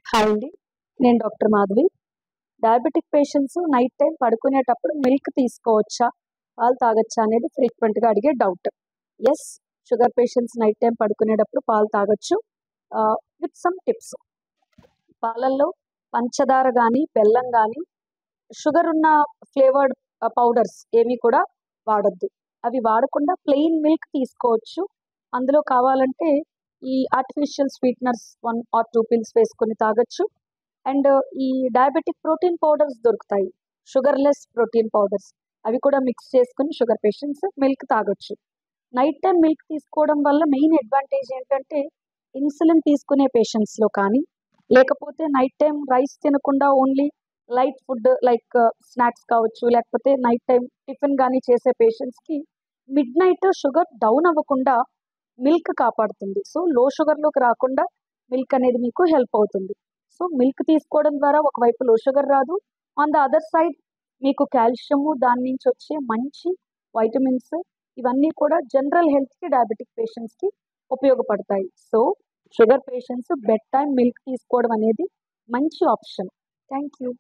Hi అండి. నేను doctor Madhavi. Diabetic patients night time పడుకునేటప్పుడు మిల్క్ తీసుకోవచ్చా? పాలు తాగొచ్చా? అనేది ఫ్రీక్వెంట్‌గా అడిగే doubt. Yes. Sugar patients night time పడుకునేటప్పుడు పాలు తాగొచ్చు. With some tips. పాలల్లో పంచదార గానీ, బెల్లం గానీ, షుగర్ ఉన్న ఫ్లేవర్డ్ పౌడర్స్ ఏవి కూడా వాడొద్దు. అవి వాడకుండా ప్లెయిన్ మిల్క్ తీసుకోవచ్చు. అందులో కావాలంటే ఈ ఆర్టిఫిషియల్ స్వీటనర్స్ 1 ఆర్ 2 పిల్స్ వేసుకొని తాగొచ్చు. అండ్ ఈ డయాబెటిక్ ప్రోటీన్ పౌడర్స్ దొరుకుతాయి. Sugarless protein powders. అవి కూడా మిక్స్ చేసుకొని షుగర్ పేషెంట్స్ మిల్క్ తాగొచ్చు. నైట్ టైమ్ మిల్క్ తీసుకోవడం వల్ల మెయిన్ అడ్వాంటేజ్ ఏంటంటే, ఇన్సులిన్ తీసుకునే పేషెంట్స్‌లో కానీ, లేకపోతే నైట్ టైమ్ రైస్ తినకుండా only light food like snacks కావచ్చు, లేకపోతే నైట్ టైమ్ టిఫిన్ గానీ చేసే పేషెంట్స్‌కి మిడ్‌నైట్ షుగర్ డౌన్ అవ్వకుండా మిల్క్ కాపాడుతుంది. సో, లో షుగర్‌లోకి రాకుండా మిల్క్ అనేది మీకు హెల్ప్ అవుతుంది. సో, మిల్క్ తీసుకోవడం ద్వారా ఒకవైపు లో షుగర్ రాదు. ఆన్ ద అదర్ సైడ్ మీకు కాల్షియము, దాని నుంచి వచ్చే మంచి వైటమిన్స్ ఇవన్నీ కూడా జనరల్ హెల్త్‌కి, డయాబెటిక్ పేషెంట్స్‌కి ఉపయోగపడతాయి. So, sugar patients bed time milk తీసుకోవడం అనేది మంచి ఆప్షన్. Thank you.